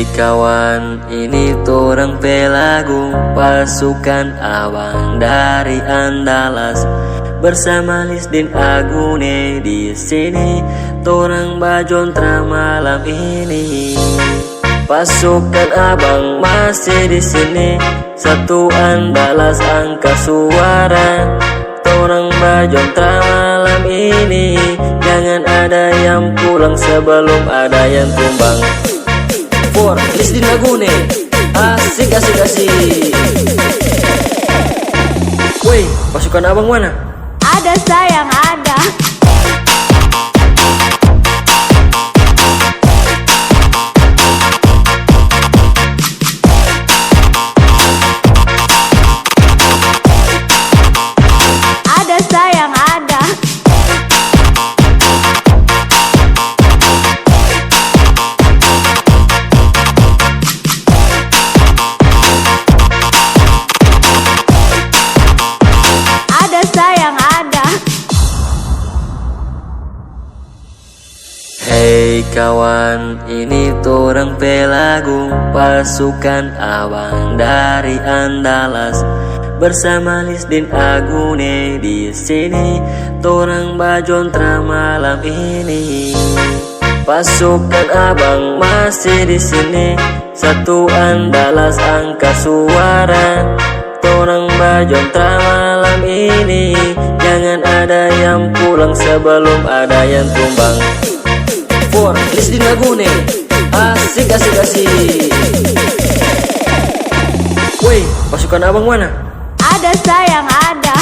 Hei kawan, ini torang pelagu pasukan abang dari Andalas bersama Lisdin Agune di sini. Torang bajontra malam ini. Pasukan abang masih di sini, satu Andalas angka suara. Torang bajontra malam ini, jangan ada yang pulang sebelum ada yang tumbang. For Lisdin Agune, asik asik asik. Woi, pasukan abang mana? Ada sayang, ada. Ada sayang, ada. Ada sayang, ada. Hei kawan, ini torang pelagu pasukan abang dari Andalas bersama Lisdin Agune di sini. Torang bajontra malam ini. Pasukan abang masih di sini, satu Andalas angka suara. Torang bajontra malam ini, jangan ada yang pulang sebelum ada yang tumbang. For Lisdin Agune, asik asik asik. Woi, pasukan abang mana? Ada sayang, ada.